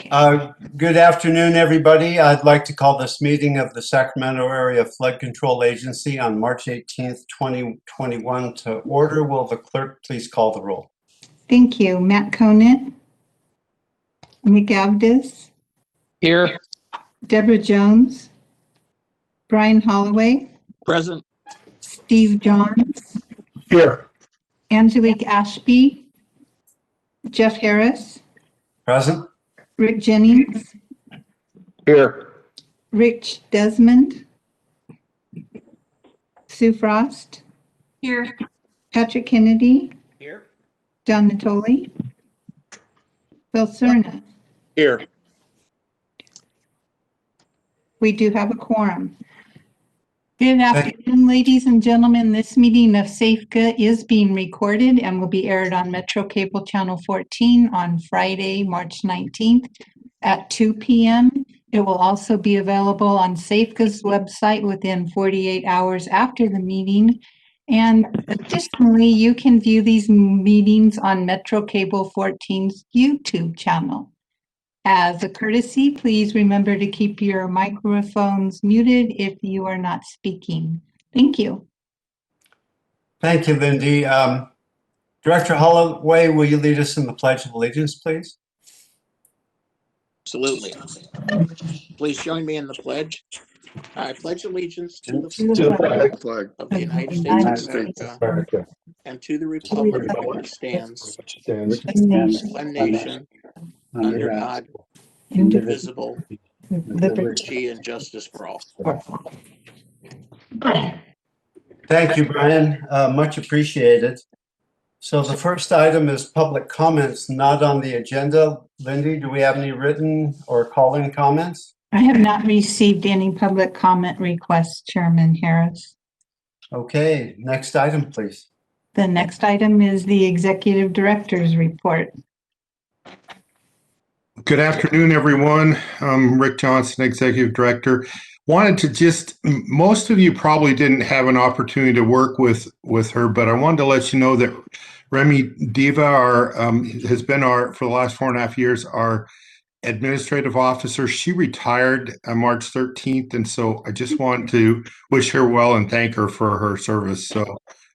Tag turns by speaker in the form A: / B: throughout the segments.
A: Good afternoon, everybody. I'd like to call this meeting of the Sacramento Area Flood Control Agency on March 18th, 2021 to order. Will the clerk please call the roll?
B: Thank you. Matt Conant, Nick Avdis,
C: Here.
B: Deborah Jones, Brian Holloway,
C: Present.
B: Steve Johns,
C: Here.
B: Angelique Ashby, Jeff Harris,
A: Present?
B: Rick Jennings,
C: Here.
B: Rich Desmond, Sue Frost,
D: Here.
B: Patrick Kennedy,
C: Here.
B: John Natoli, Phil Cerna.
C: Here.
B: We do have a quorum. Good afternoon, ladies and gentlemen. This meeting of SAFECA is being recorded and will be aired on Metro Cable Channel 14 on Friday, March 19th at 2 p.m. It will also be available on SAFECA's website within 48 hours after the meeting. And additionally, you can view these meetings on Metro Cable 14's YouTube channel. As a courtesy, please remember to keep your microphones muted if you are not speaking. Thank you.
A: Thank you, Lindy. Director Holloway, will you lead us in the Pledge of Allegiance, please?
E: Absolutely. Please join me in the pledge. I pledge allegiance to the
C: Flag
E: of the United States of America and to the republic for which stands one nation under God, indivisible, liberty and justice for all.
A: Thank you, Brian. Much appreciated. So the first item is public comments not on the agenda. Lindy, do we have any written or call-in comments?
B: I have not received any public comment requests, Chairman Harris.
A: Okay, next item, please.
B: The next item is the Executive Director's Report.
F: Good afternoon, everyone. I'm Rick Johnson, Executive Director. Wanted to most of you probably didn't have an opportunity to work with her, but I wanted to let you know that Remy Diva has been for the last 4.5 years, our administrative officer. She retired on March 13th, and so I just want to wish her well and thank her for her service. So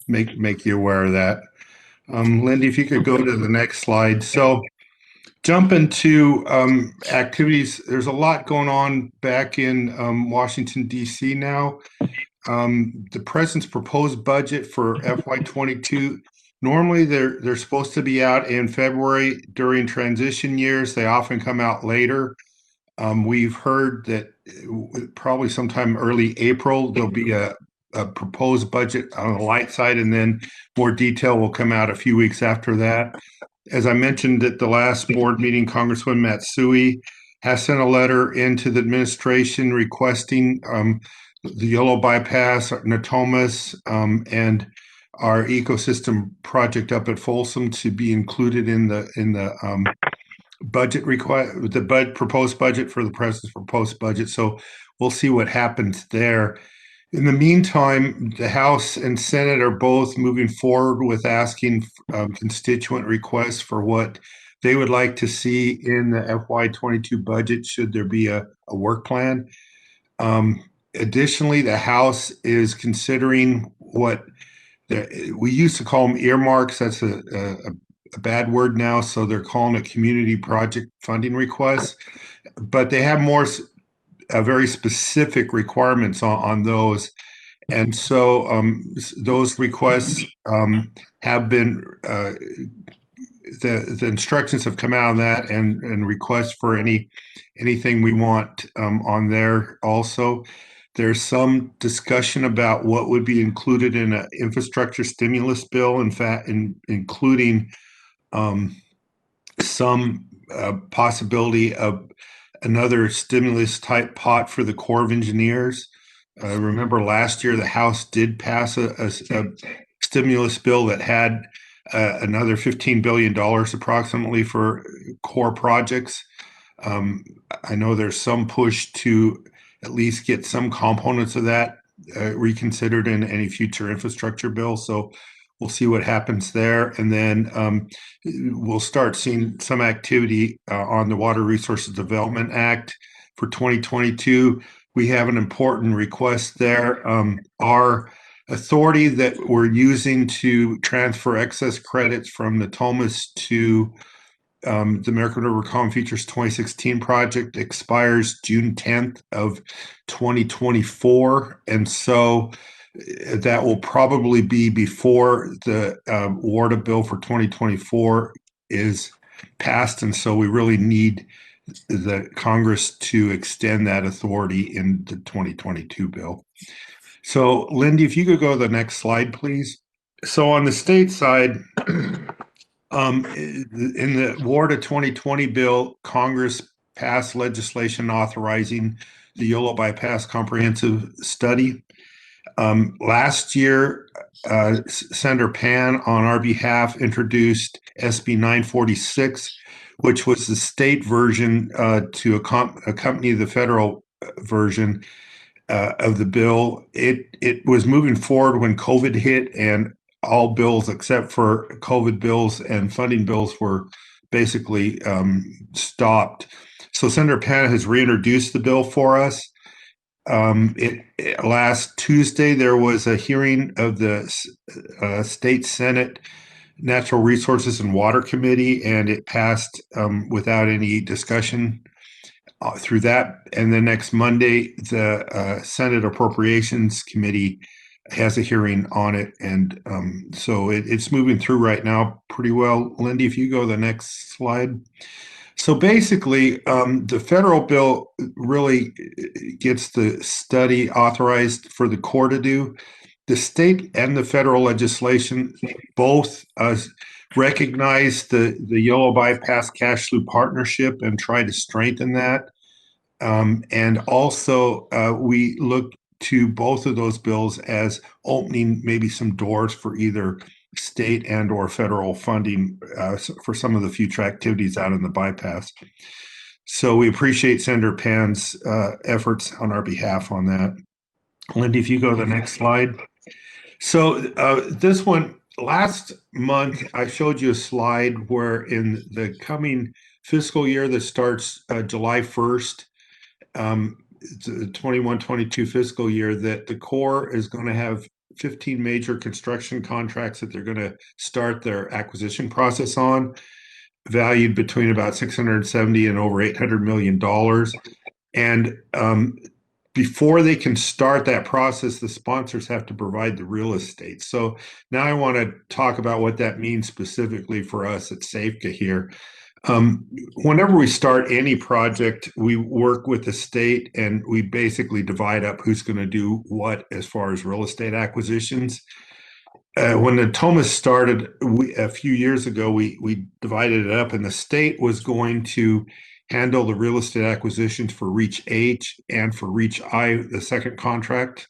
F: make you aware of that. Lindy, if you could go to the next slide. So jump into activities. There's a lot going on back in Washington, D.C. now. The president's proposed budget for FY22, normally they're supposed to be out in February. During transition years, they often come out later. We've heard that probably sometime early April, there'll be a proposed budget on the light side, and then more detail will come out a few weeks after that. As I mentioned at the last board meeting, Congressman Matsui has sent a letter into the administration requesting the Yellow Bypass, Natomas, and our ecosystem project up at Folsom to be included in the budget request, the proposed budget for the president's proposed budget. So we'll see what happens there. In the meantime, the House and Senate are both moving forward with asking constituent requests for what they would like to see in the FY22 budget, should there be a work plan. Additionally, the House is considering what we used to call them earmarks. That's a bad word now, so they're calling it community project funding requests. But they have more very specific requirements on those. And so those requests have been, the instructions have come out on that, and requests for anything we want on there also. There's some discussion about what would be included in an infrastructure stimulus bill, in fact, including some possibility of another stimulus type pot for the Corps of Engineers. Remember last year, the House did pass a stimulus bill that had another $15 billion approximately for core projects. I know there's some push to at least get some components of that reconsidered in any future infrastructure bill. So We'll see what happens there. And then we'll start seeing some activity on the Water Resources Development Act for 2022. We have an important request there. Our authority that we're using to transfer excess credits from the Thomas to the American River Calm Features 2016 project expires June 10th of 2024. And so that will probably be before the WARDA bill for 2024 is passed. And so we really need the Congress to extend that authority in the 2022 bill. So Lindy, if you could go to the next slide, please. So on the state side, in the WARDA 2020 bill, Congress passed legislation authorizing the Yolo Bypass Comprehensive Study. Last year, Senator Pan, on our behalf, introduced SB 946, which was the state version to accompany the federal version of the bill. It was moving forward when COVID hit, and all bills except for COVID bills and funding bills were basically stopped. So Senator Pan has reintroduced the bill for us. Last Tuesday, there was a hearing of the State Senate Natural Resources and Water Committee, and it passed without any discussion through that. And then next Monday, the Senate Appropriations Committee has a hearing on it. And so it's moving through right now pretty well. Lindy, if you go to the next slide. So basically, the federal bill really gets the study authorized for the Corps to do. The state and the federal legislation both recognize the Yolo Bypass Cash Loop Partnership and try to strengthen that. And also, we look to both of those bills as opening maybe some doors for either state and or federal funding for some of the future activities out in the bypass. So we appreciate Senator Pan's efforts on our behalf on that. Lindy, if you go to the next slide. So this one, last month, I showed you a slide where in the coming fiscal year that starts July 1st, the 21-22 fiscal year, that the Corps is going to have 15 major construction contracts that they're going to start their acquisition process on, valued between about $670 and over $800 million. And before they can start that process, the sponsors have to provide the real estate. So now I want to talk about what that means specifically for us at SAFCA here. Whenever we start any project, we work with the state and we basically divide up who's going to do what as far as real estate acquisitions. When the Thomas started a few years ago, we divided it up, and the state was going to handle the real estate acquisitions for Reach H and for Reach I, the second contract.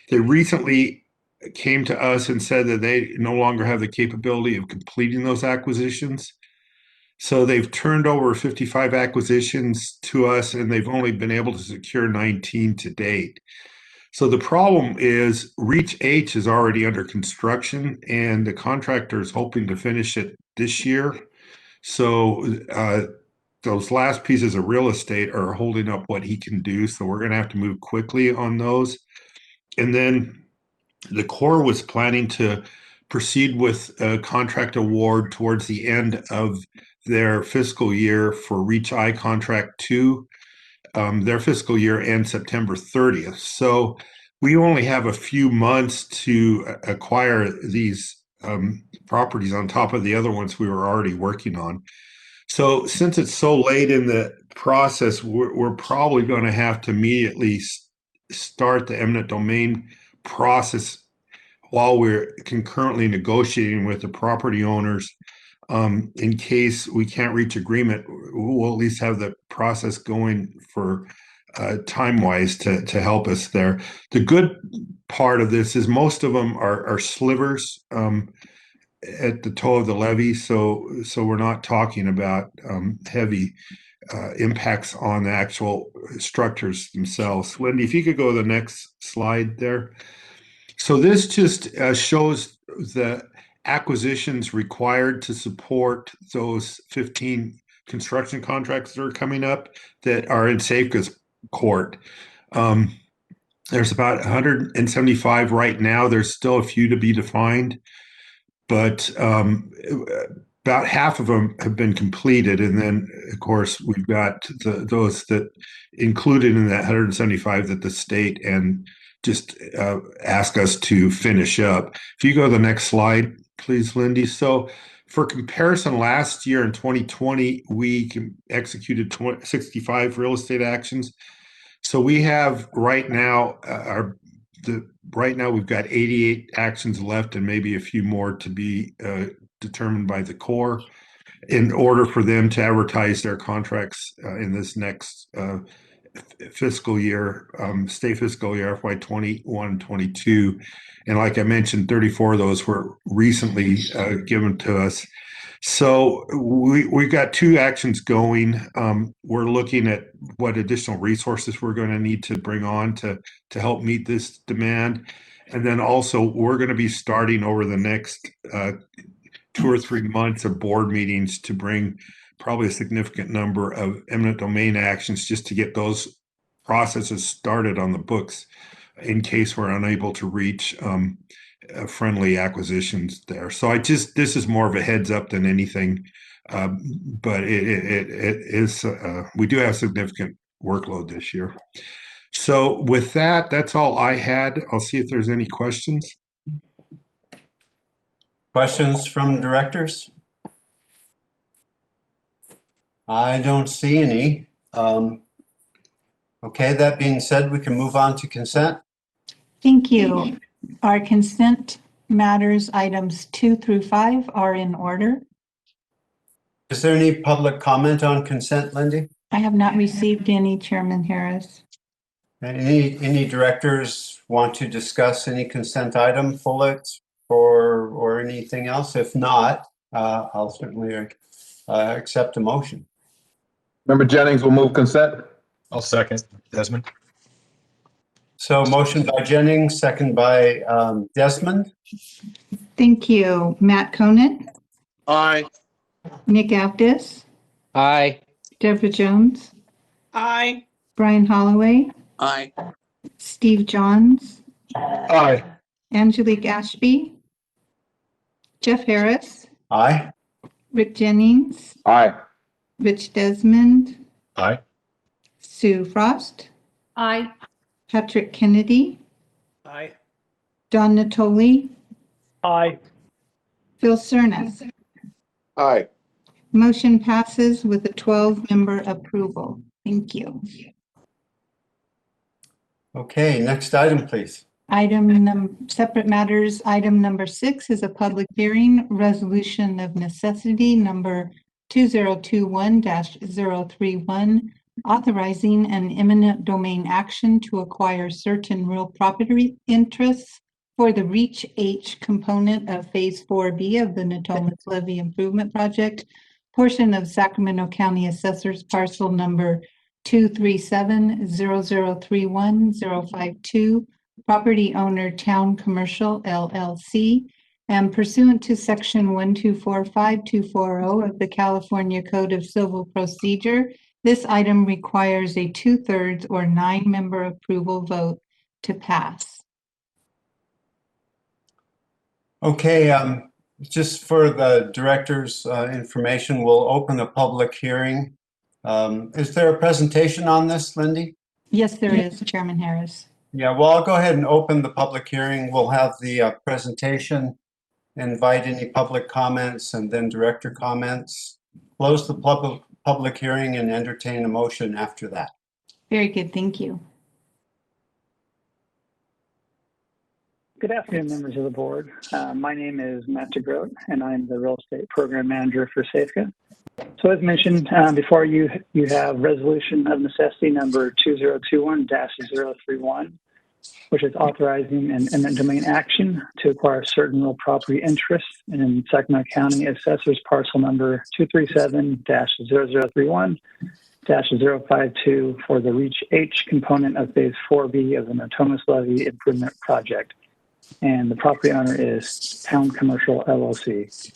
F: They recently came to us and said that they no longer have the capability of completing those acquisitions. So they've turned over 55 acquisitions to us, and they've only been able to secure 19 to date. So the problem is Reach H is already under construction, and the contractor is hoping to finish it this year. So those last pieces of real estate are holding up what he can do. So we're going to have to move quickly on those. And then the Corps was planning to proceed with a contract award towards the end of their fiscal year for Reach I Contract 2. Their fiscal year ends September 30th. So we only have a few months to acquire these properties on top of the other ones we were already working on. So since it's so late in the process, we're probably going to have to immediately start the eminent domain process while we're concurrently negotiating with the property owners. In case we can't reach agreement, we'll at least have the process going for time-wise to help us there. The good part of this is most of them are slivers at the toe of the levee, so we're not talking about heavy impacts on the actual structures themselves. Wendy, if you could go to the next slide there. So this just shows the acquisitions required to support those 15 construction contracts that are coming up that are in Safeca's court. There's about 175 right now. There's still a few to be defined, but about half of them have been completed. And then, of course, we've got those that included in that 175 that the state and just ask us to finish up. If you go to the next slide, please, Lindy. So for comparison, last year in 2020, we executed 65 real estate actions. So we have right now, right now we've got 88 actions left and maybe a few more to be determined by the Corps in order for them to advertise their contracts in this next fiscal year, state fiscal year FY 21-22. And like I mentioned, 34 of those were recently given to us. So we've got 2 actions going. We're looking at what additional resources we're going to need to bring on to help meet this demand. And then also we're going to be starting over the next 2 or 3 months of board meetings to bring probably a significant number of eminent domain actions just to get those processes started on the books in case we're unable to reach friendly acquisitions there. So this is more of a heads up than anything, but it is, we do have significant workload this year. So with that, that's all I had. I'll see if there's any questions.
A: Questions from directors? I don't see any. Okay, that being said, we can move on to consent.
B: Thank you. Our consent matters items 2 through 5 are in order.
A: Is there any public comment on consent, Lindy?
B: I have not received any, Chairman Harris.
A: Any directors want to discuss any consent item, Follett, or anything else? If not, I'll certainly accept a motion.
C: Member Jennings will move consent.
D: I'll second. Desmond?
A: So motion by Jennings, second by Desmond.
B: Thank you. Matt Conant,
C: Aye.
B: Nick Aptis,
G: Aye.
B: Deborah Jones,
E: Aye.
B: Brian Holloway,
E: Aye.
B: Steve Johns,
C: Aye.
B: Angelique Ashby, Jeff Harris,
A: Aye.
B: Rick Jennings,
C: Aye.
B: Rich Desmond,
D: Aye.
B: Sue Frost,
H: Aye.
B: Patrick Kennedy,
E: Aye.
B: Don Natoli,
E: Aye.
B: Phil Cernas.
C: Aye.
B: Motion passes with a 12-member approval. Thank you.
A: Okay, next item, please.
B: Separate matters, item number 6 is a public hearing, resolution of necessity number 2021-031, authorizing an eminent domain action to acquire certain real property interests for the Reach H component of Phase 4B of the Natomas Levee Improvement Project, portion of Sacramento County Assessor's parcel number 237-0031-052, property owner Town Commercial LLC, and pursuant to section 1245240 of the California Code of Civil Procedure, this item requires a 2/3 or 9-member approval vote to pass.
A: Okay, just for the director's information, we'll open a public hearing. Is there a presentation on this, Lindy?
B: Yes, there is, Chairman Harris.
A: Yeah, well, I'll go ahead and open the public hearing. We'll have the presentation, invite any public comments, and then director comments. Close the public hearing and entertain a motion after that.
B: Very good, thank you.
I: Good afternoon, members of the board. My name is Matt DeGroat, and I'm the real estate program manager for Safeca. So as mentioned, before you have resolution of necessity number 2021-031, which is authorizing an eminent domain action to acquire certain real property interests in Sacramento County Assessor's parcel number 237-0031-052 for the Reach H component of Phase 4B of the Natomas Levee Improvement Project. and the property owner is Town Commercial LLC.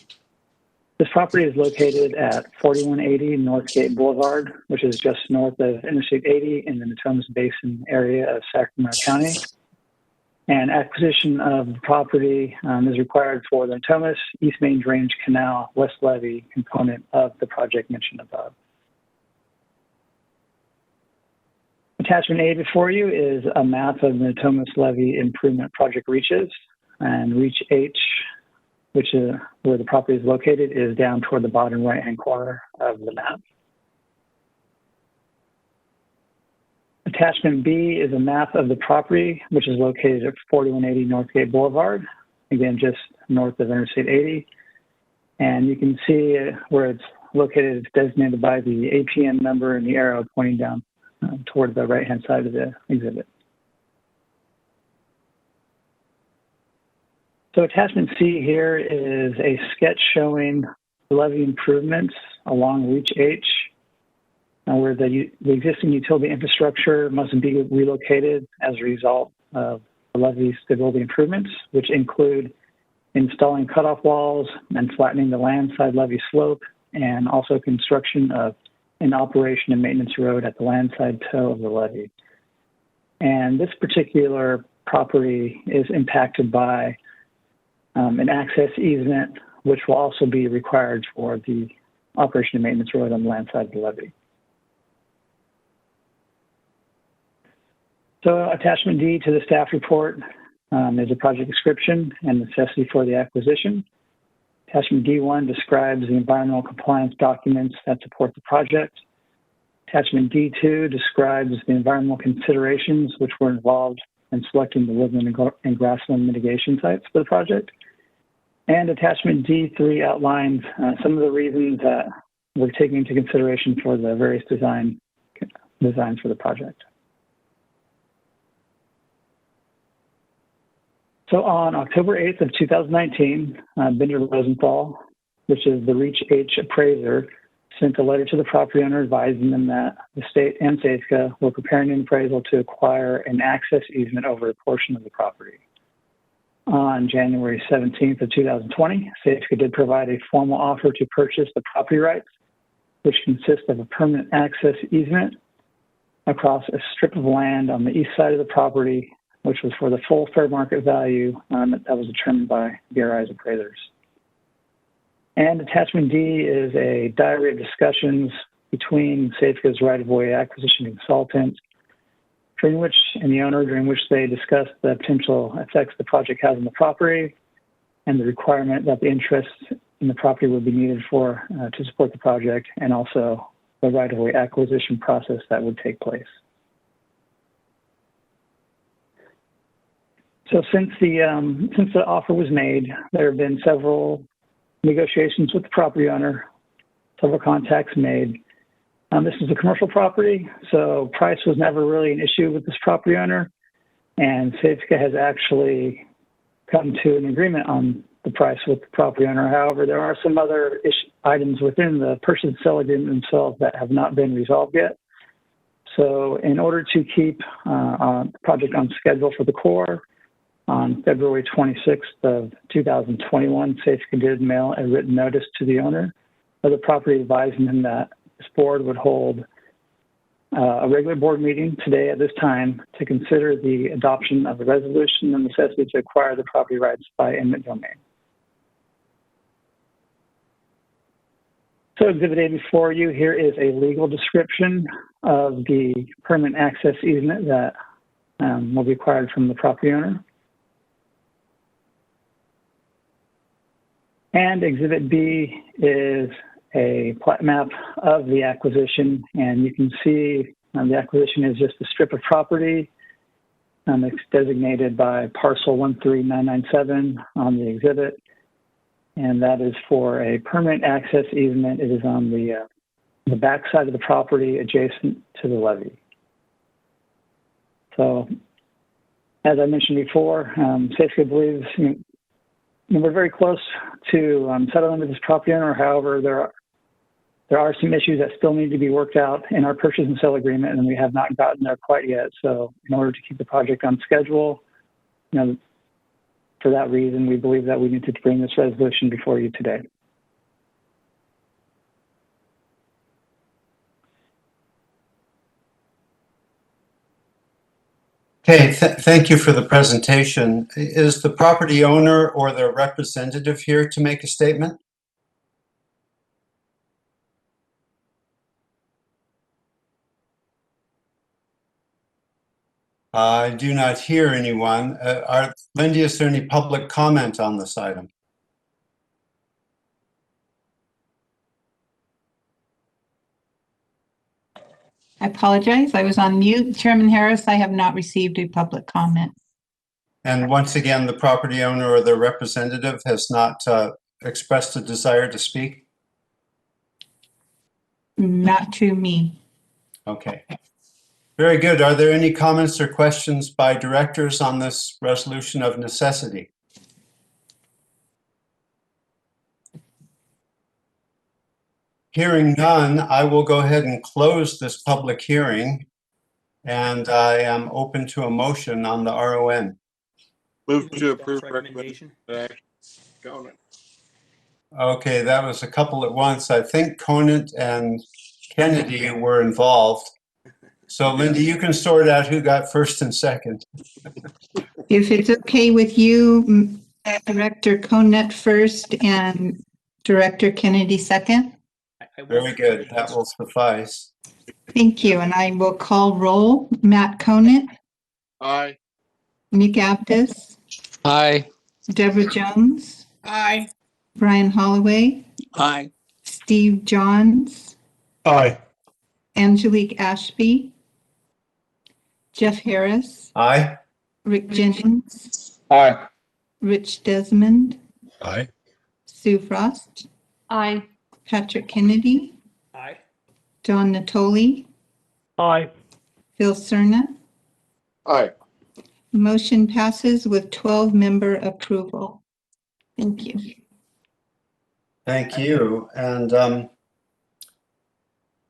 I: This property is located at 4180 Northgate Boulevard, which is just north of Interstate 80 in the Natomas Basin area of Sacramento County. And acquisition of the property is required for the Natomas East Main Drainage Canal West Levee component of the project mentioned above. Attachment A before you is a map of the Natomas Levee Improvement Project reaches, and Reach H, which is where the property is located, is down toward the bottom right-hand corner of the map. Attachment B is a map of the property, which is located at 4180 Northgate Boulevard, again, just north of Interstate 80. And you can see where it's located, it's designated by the APN number and the arrow pointing down toward the right-hand side of the exhibit. So attachment C here is a sketch showing levee improvements along Reach H, where the existing utility infrastructure must be relocated as a result of the levee stability improvements, which include installing cutoff walls and flattening the landside levee slope, and also construction of an operation and maintenance road at the landside toe of the levee. And this particular property is impacted by an access easement, which will also be required for the operation and maintenance road on the landside of the levee. So attachment D to the staff report is a project description and necessity for the acquisition. Attachment D1 describes the environmental compliance documents that support the project. Attachment D2 describes the environmental considerations which were involved in selecting the woodland and grassland mitigation sites for the project. And attachment D3 outlines some of the reasons that we're taking into consideration for the various designs for the project. So on October 8th of 2019, Bender Rosenthal, which is the Reach H appraiser, sent a letter to the property owner advising them that the state and Safeco were preparing an appraisal to acquire an access easement over a portion of the property. On January 17th of 2020, Safeco did provide a formal offer to purchase the property rights, which consist of a permanent access easement across a strip of land on the east side of the property, which was for the full fair market value that was determined by BRI's appraisers. And attachment D is a diary of discussions between Safeco's right-of-way acquisition consultant, and the owner, during which they discussed the potential effects the project has on the property and the requirement that the interest in the property would be needed for to support the project, and also the right-of-way acquisition process that would take place. So since the offer was made, there have been several negotiations with the property owner, several contacts made. This is a commercial property, so price was never really an issue with this property owner, and Safeco has actually come to an agreement on the price with the property owner. However, there are some other items within the purchase and sale agreement themselves that have not been resolved yet. So in order to keep the project on schedule for the core, on February 26th of 2021, Safeco did mail a written notice to the owner of the property advising him that this board would hold a regular board meeting today at this time to consider the adoption of a resolution and necessity to acquire the property rights by eminent domain. So Exhibit A before you, here is a legal description of the permanent access easement that will be acquired from the property owner. And Exhibit B is a plat map of the acquisition, and you can see the acquisition is just a strip of property. It's designated by parcel 13997 on the exhibit, and that is for a permanent access easement. It is on the back side of the property adjacent to the levee. So, as I mentioned before, Safeco believes we're very close to settling with this property owner. However, there are some issues that still need to be worked out in our purchase and sale agreement, and we have not gotten there quite yet. So in order to keep the project on schedule, for that reason, we believe that we need to bring this resolution before you today.
A: Okay, thank you for the presentation. Is the property owner or their representative here to make a statement? I do not hear anyone. Lindy, is there any public comment on this item?
B: I apologize. I was on mute. Chairman Harris, I have not received a public comment.
A: And once again, the property owner or their representative has not expressed a desire to speak?
B: Not to me.
A: Okay. Very good. Are there any comments or questions by directors on this resolution of necessity? Hearing none, I will go ahead and close this public hearing, and I am open to a motion on the RON.
C: Move to approve recommendation.
A: Okay, that was a couple at once. I think Conant and Kennedy were involved. So Lindy, you can sort out who got first and second.
B: If it's okay with you, Director Conant first and Director Kennedy second.
A: Very good. That will suffice.
B: Thank you. And I will call roll. Matt Conant,
C: Aye.
B: Nick Aptis,
G: Aye.
B: Deborah Jones,
E: Aye.
B: Brian Holloway,
E: Aye.
B: Steve Johns,
C: Aye.
B: Angelique Ashby, Jeff Harris,
A: Aye.
B: Rick Jennings,
C: Aye.
B: Rich Desmond,
D: Aye.
B: Sue Frost,
H: Aye.
B: Patrick Kennedy,
E: Aye.
B: John Natoli,
I: Aye.
B: Phil Cerna.
C: Aye.
B: Motion passes with 12-member approval. Thank you.
A: Thank you. And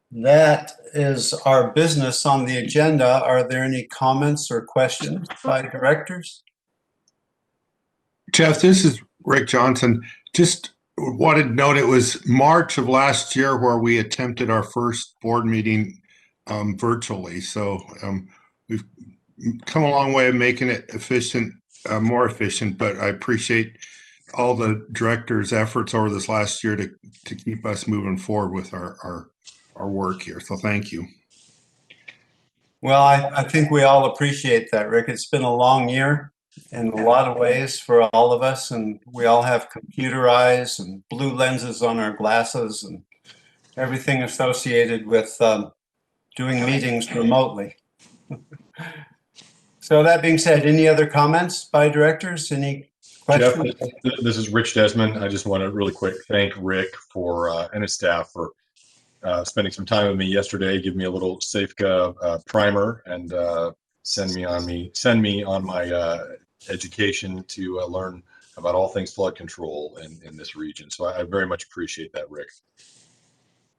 A: that is our business on the agenda. Are there any comments or questions by directors?
F: Jeff, this is Rick Johnson. Just wanted to note it was March of last year where we attempted our first board meeting virtually. So we've come a long way of making it efficient, more efficient, but I appreciate all the directors' efforts over this last year to keep us moving forward with our work here. So thank you.
A: Well, I think we all appreciate that, Rick. It's been a long year in a lot of ways for all of us, and we all have computer eyes and blue lenses on our glasses and everything associated with doing meetings remotely. So that being said, any other comments by directors? Any
D: Jeff,
A: questions?
D: this is Rich Desmond. I just want to really quick thank Rick for and his staff for spending some time with me yesterday, give me a little Safeca primer, and send me on my education to learn about all things flood control in this region. So I very much appreciate that, Rick.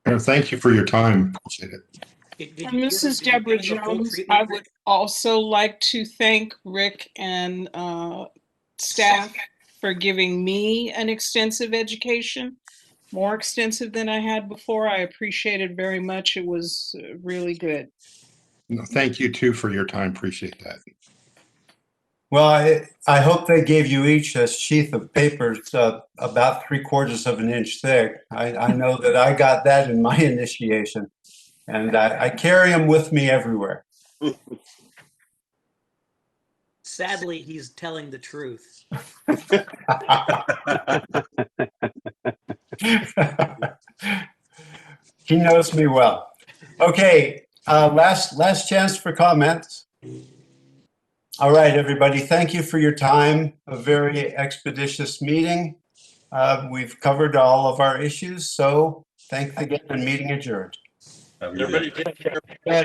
F: And thank you for your time. Appreciate it.
H: And this is Deborah Jones. I would also like to thank Rick and staff for giving me an extensive education, more extensive than I had before. I appreciate it very much. It was really good.
F: No, thank you too for your time. Appreciate that.
A: Well, I hope they gave you each a sheath of papers about 3/4 of an inch thick. I know that I got that in my initiation, and I carry them with me everywhere.
J: Sadly, he's telling the truth.
A: He knows me well. Okay, last chance for comments. All right, everybody, thank you for your time. A very expeditious meeting. We've covered all of our issues, so thanks again and meeting adjourned.
D: Have a good day.
C: Everybody take care.